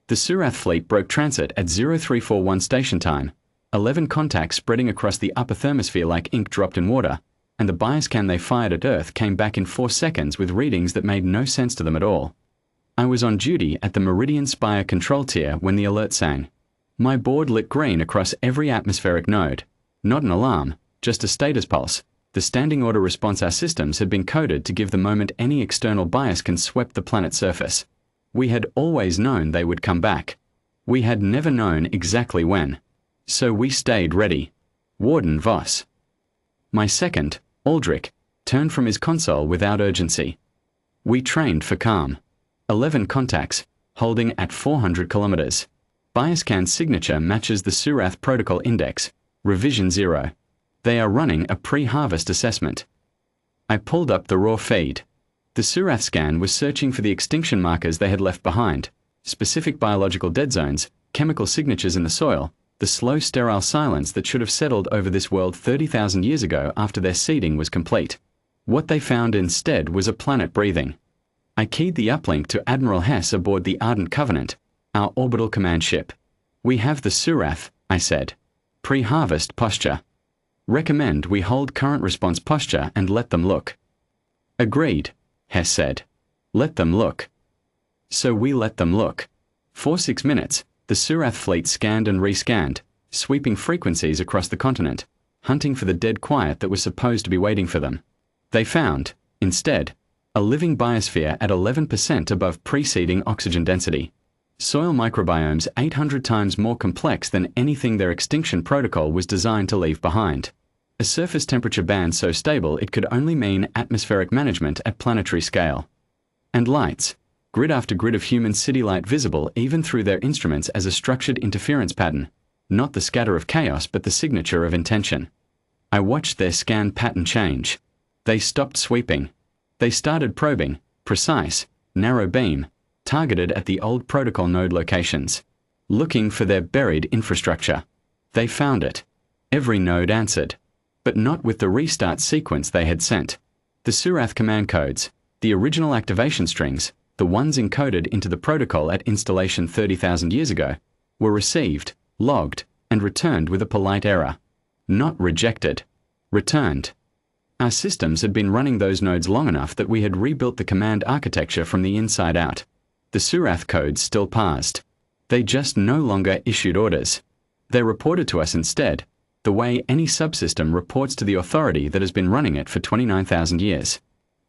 The Surath fleet broke transit at 0341 station time, 11 contacts spreading across the upper thermosphere like ink dropped in water, and the bioscan they fired at Earth came back in 4 seconds with readings that made no sense to them at all. I was on duty at the Meridian Spire control tier when the alert sang. My board lit green across every atmospheric node. Not an alarm, just a status pulse. The standing order response our systems had been coded to give the moment any external bias can sweep the planet's surface. We had always known they would come back. We had never known exactly when. So we stayed ready. Warden Voss. My second, Aldrich, turned from his console without urgency. We trained for calm. 11 contacts, holding at 400 kilometers. Bioscan's signature matches the Surath Protocol Index, Revision 0. They are running a pre-harvest assessment. I pulled up the raw feed. The Surath scan was searching for the extinction markers they had left behind, specific biological dead zones, chemical signatures in the soil, the slow sterile silence that should have settled over this world 30,000 years ago after their seeding was complete. What they found instead was a planet breathing. I keyed the uplink to Admiral Hess aboard the Ardent Covenant, our orbital command ship. We have the Surath, I said. Pre-harvest posture. Recommend we hold current response posture and let them look. Agreed, Hess said. Let them look. So we let them look. For 6 minutes, the Surath fleet scanned and rescanned, sweeping frequencies across the continent, hunting for the dead quiet that was supposed to be waiting for them. They found, instead, a living biosphere at 11% above preceding oxygen density. Soil microbiomes 800 times more complex than anything their extinction protocol was designed to leave behind. A surface temperature band so stable it could only mean atmospheric management at planetary scale. And lights, grid after grid of human city light visible even through their instruments as a structured interference pattern, not the scatter of chaos but the signature of intention. I watched their scan pattern change. They stopped sweeping. They started probing, precise, narrow beam, targeted at the old protocol node locations, looking for their buried infrastructure. They found it. Every node answered, but not with the restart sequence they had sent. The Surath command codes, the original activation strings, the ones encoded into the protocol at installation 30,000 years ago, were received, logged, and returned with a polite error. Not rejected. Returned. Our systems had been running those nodes long enough that we had rebuilt the command architecture from the inside out. The Surath codes still parsed. They just no longer issued orders. They reported to us instead, the way any subsystem reports to the authority that has been running it for 29,000 years.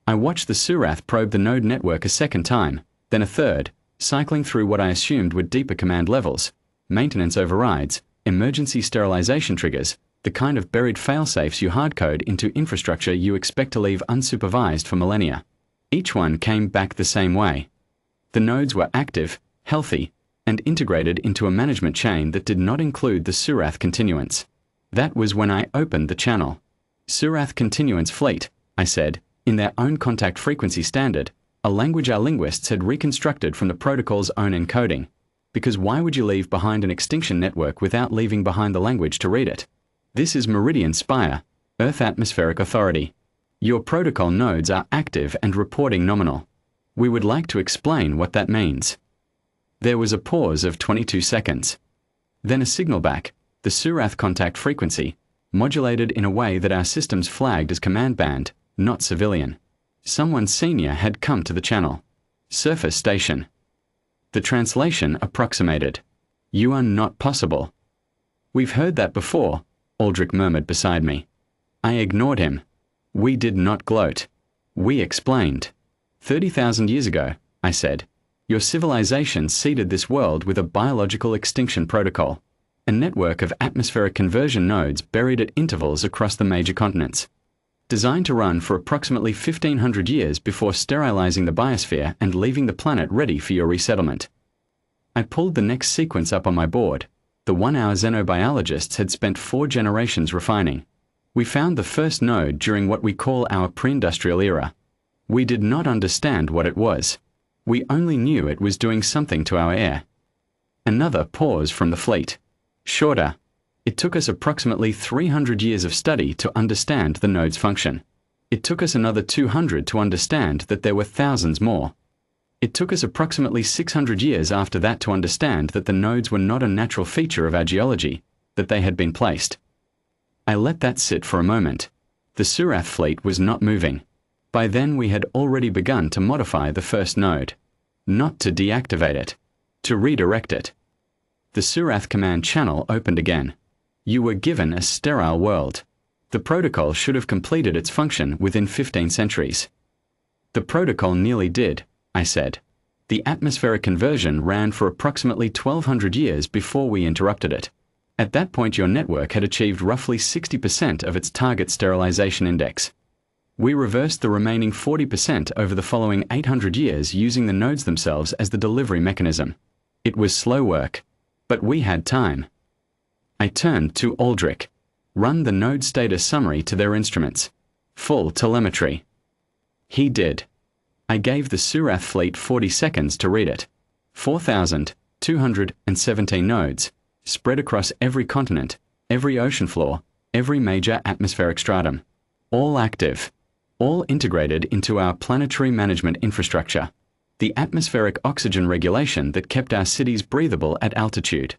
I watched the Surath probe the node network a second time, then a third, cycling through what I assumed were deeper command levels, maintenance overrides, emergency sterilization triggers, the kind of buried failsafes you hardcode into infrastructure you expect to leave unsupervised for millennia. Each one came back the same way. The nodes were active, healthy, and integrated into a management chain that did not include the Surath continuance. That was when I opened the channel. Surath continuance fleet, I said, in their own contact frequency standard, a language our linguists had reconstructed from the protocol's own encoding. Because why would you leave behind an extinction network without leaving behind the language to read it? This is Meridian Spire, Earth Atmospheric Authority. Your protocol nodes are active and reporting nominal. We would like to explain what that means. There was a pause of 22 seconds. Then a signal back, the Surath contact frequency, modulated in a way that our systems flagged as command band, not civilian. Someone senior had come to the channel. Surface station. The translation approximated. You are not possible. We've heard that before, Aldrich murmured beside me. I ignored him. We did not gloat. We explained. 30,000 years ago, I said, your civilization seeded this world with a biological extinction protocol, a network of atmospheric conversion nodes buried at intervals across the major continents, designed to run for approximately 1,500 years before sterilizing the biosphere and leaving the planet ready for your resettlement. I pulled the next sequence up on my board, the one our xenobiologists had spent 4 generations refining. We found the first node during what we call our pre-industrial era. We did not understand what it was. We only knew it was doing something to our air. Another pause from the fleet. Shorter. It took us approximately 300 years of study to understand the node's function. It took us another 200 to understand that there were thousands more. It took us approximately 600 years after that to understand that the nodes were not a natural feature of our geology, that they had been placed. I let that sit for a moment. The Surath fleet was not moving. By then we had already begun to modify the first node. Not to deactivate it. To redirect it. The Surath command channel opened again. You were given a sterile world. The protocol should have completed its function within 15 centuries. The protocol nearly did, I said. The atmospheric conversion ran for approximately 1200 years before we interrupted it. At that point your network had achieved roughly 60% of its target sterilization index. We reversed the remaining 40% over the following 800 years using the nodes themselves as the delivery mechanism. It was slow work, but we had time. I turned to Aldrich. Run the node status summary to their instruments. Full telemetry. He did. I gave the Surath fleet 40 seconds to read it. 4,217 nodes, spread across every continent, every ocean floor, every major atmospheric stratum. All active. All integrated into our planetary management infrastructure. The atmospheric oxygen regulation that kept our cities breathable at altitude.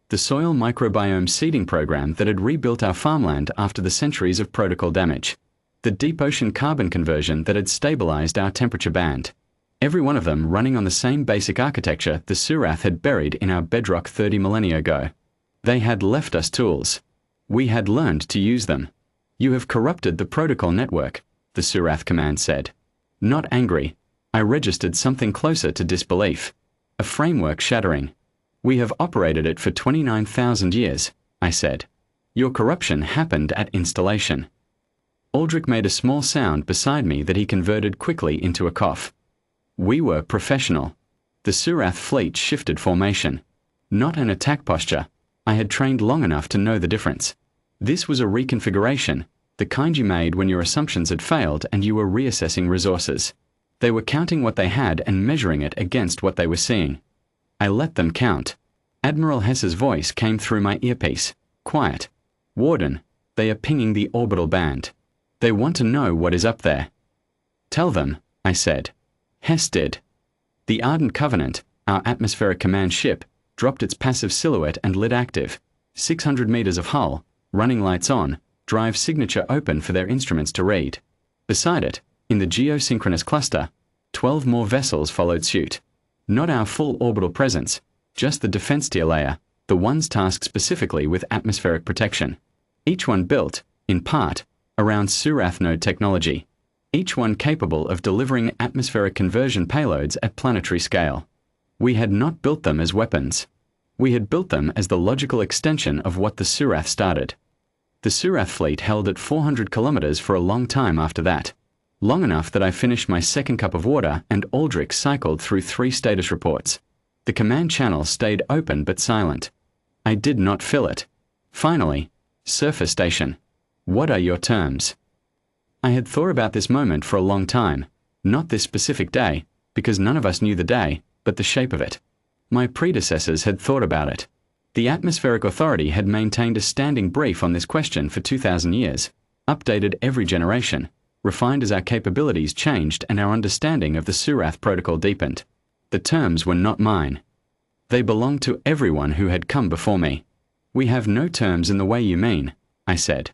The soil microbiome seeding program that had rebuilt our farmland after the centuries of protocol damage. The deep ocean carbon conversion that had stabilized our temperature band. Every one of them running on the same basic architecture the Surath had buried in our bedrock 30 millennia ago. They had left us tools. We had learned to use them. You have corrupted the protocol network, the Surath command said. Not angry. I registered something closer to disbelief. A framework shattering. We have operated it for 29,000 years, I said. Your corruption happened at installation. Aldrich made a small sound beside me that he converted quickly into a cough. We were professional. The Surath fleet shifted formation. Not an attack posture. I had trained long enough to know the difference. This was a reconfiguration, the kind you made when your assumptions had failed and you were reassessing resources. They were counting what they had and measuring it against what they were seeing. I let them count. Admiral Hess's voice came through my earpiece. Quiet. Warden, they are pinging the orbital band. They want to know what is up there. Tell them, I said. Hess did. The Ardent Covenant, our atmospheric command ship, dropped its passive silhouette and lit active. 600 meters of hull, running lights on, drive signature open for their instruments to read. Beside it, in the geosynchronous cluster, 12 more vessels followed suit. Not our full orbital presence, just the defense tier layer, the ones tasked specifically with atmospheric protection. Each one built, in part, around Surath node technology. Each one capable of delivering atmospheric conversion payloads at planetary scale. We had not built them as weapons. We had built them as the logical extension of what the Surath started. The Surath fleet held at 400 kilometers for a long time after that. Long enough that I finished my second cup of water and Aldrich cycled through 3 status reports. The command channel stayed open but silent. I did not fill it. Finally, surface station. What are your terms? I had thought about this moment for a long time, not this specific day, because none of us knew the day, but the shape of it. My predecessors had thought about it. The Atmospheric Authority had maintained a standing brief on this question for 2,000 years, updated every generation, refined as our capabilities changed and our understanding of the Surath protocol deepened. The terms were not mine. They belonged to everyone who had come before me. We have no terms in the way you mean, I said.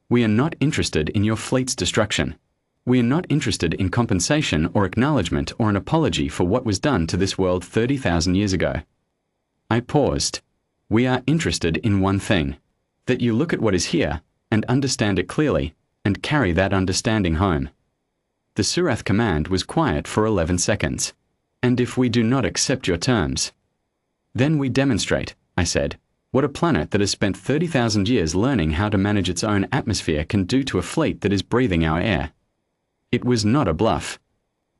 We are not interested in your fleet's destruction. We are not interested in compensation or acknowledgement or an apology for what was done to this world 30,000 years ago. I paused. We are interested in one thing, that you look at what is here and understand it clearly and carry that understanding home. The Surath command was quiet for 11 seconds. And if we do not accept your terms? Then we demonstrate, I said, what a planet that has spent 30,000 years learning how to manage its own atmosphere can do to a fleet that is breathing our air. It was not a bluff.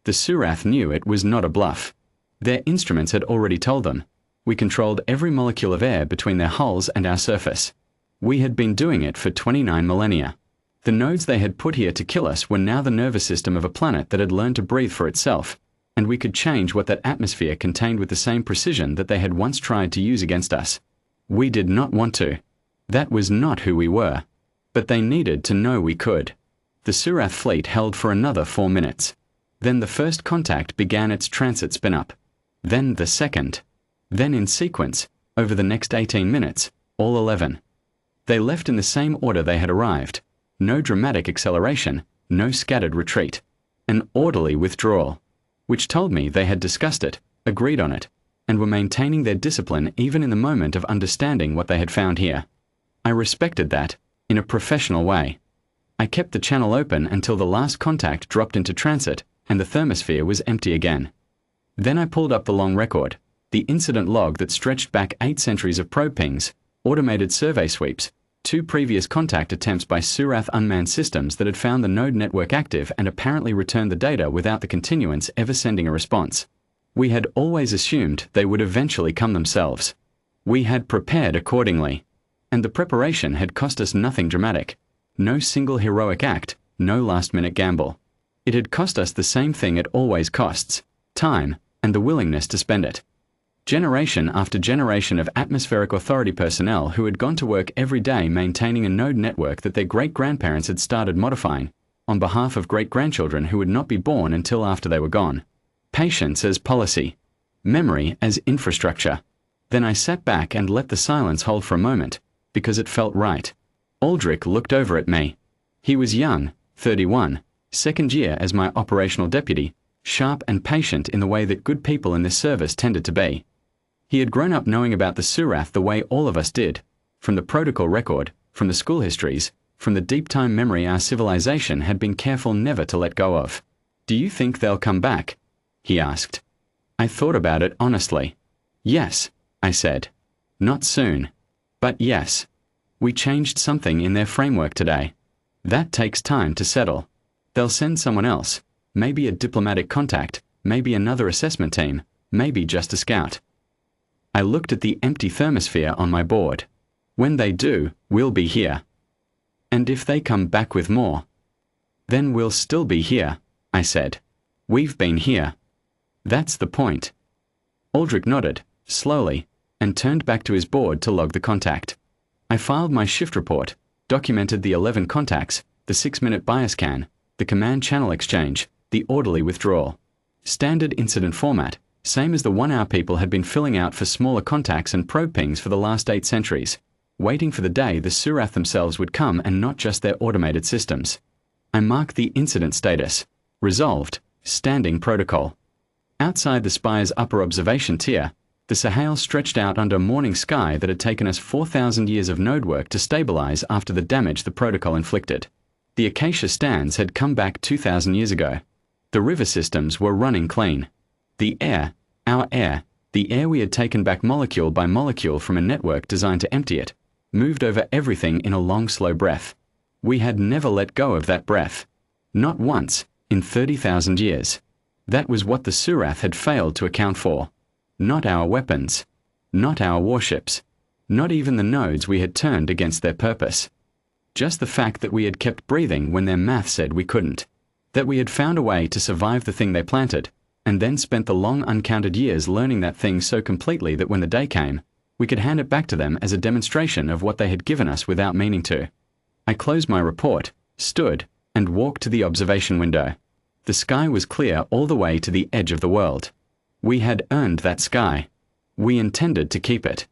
The Surath knew it was not a bluff. Their instruments had already told them. We controlled every molecule of air between their hulls and our surface. We had been doing it for 29 millennia. The nodes they had put here to kill us were now the nervous system of a planet that had learned to breathe for itself, and we could change what that atmosphere contained with the same precision that they had once tried to use against us. We did not want to. That was not who we were. But they needed to know we could. The Surath fleet held for another 4 minutes. Then the first contact began its transit spin-up. Then the second. Then in sequence, over the next 18 minutes, all 11. They left in the same order they had arrived. No dramatic acceleration, no scattered retreat. An orderly withdrawal, which told me they had discussed it, agreed on it, and were maintaining their discipline even in the moment of understanding what they had found here. I respected that, in a professional way. I kept the channel open until the last contact dropped into transit and the thermosphere was empty again. Then I pulled up the long record, the incident log that stretched back 8 centuries of probe pings, automated survey sweeps, 2 previous contact attempts by Surath unmanned systems that had found the node network active and apparently returned the data without the continuance ever sending a response. We had always assumed they would eventually come themselves. We had prepared accordingly. And the preparation had cost us nothing dramatic. No single heroic act, no last-minute gamble. It had cost us the same thing it always costs: time, and the willingness to spend it. Generation after generation of atmospheric authority personnel who had gone to work every day maintaining a node network that their great-grandparents had started modifying, on behalf of great-grandchildren who would not be born until after they were gone. Patience as policy. Memory as infrastructure. Then I sat back and let the silence hold for a moment, because it felt right. Aldrich looked over at me. He was young, 31, second year as my operational deputy, sharp and patient in the way that good people in this service tended to be. He had grown up knowing about the Surath the way all of us did, from the protocol record, from the school histories, from the deep time memory our civilization had been careful never to let go of. "Do you think they'll come back?" he asked. I thought about it honestly. "Yes," I said. "Not soon. But yes. We changed something in their framework today. That takes time to settle. They'll send someone else, maybe a diplomatic contact, maybe another assessment team, maybe just a scout." I looked at the empty thermosphere on my board. "When they do, we'll be here. And if they come back with more, then we'll still be here," I said. "We've been here. That's the point." Aldrich nodded, slowly, and turned back to his board to log the contact. I filed my shift report, documented the 11 contacts, the 6-minute bias scan, the command channel exchange, the orderly withdrawal. Standard incident format, same as the one our people had been filling out for smaller contacts and probe pings for the last 8 centuries, waiting for the day the Surath themselves would come and not just their automated systems. I marked the incident status. Resolved. Standing protocol. Outside the spire's upper observation tier, the Sahel stretched out under a morning sky that had taken us 4,000 years of node work to stabilize after the damage the protocol inflicted. The acacia stands had come back 2,000 years ago. The river systems were running clean. The air, our air, the air we had taken back molecule by molecule from a network designed to empty it, moved over everything in a long, slow breath. We had never let go of that breath. Not once, in 30,000 years. That was what the Surath had failed to account for. Not our weapons. Not our warships. Not even the nodes we had turned against their purpose. Just the fact that we had kept breathing when their math said we couldn't. That we had found a way to survive the thing they planted, and then spent the long uncounted years learning that thing so completely that when the day came, we could hand it back to them as a demonstration of what they had given us without meaning to. I closed my report, stood, and walked to the observation window. The sky was clear all the way to the edge of the world. We had earned that sky. We intended to keep it.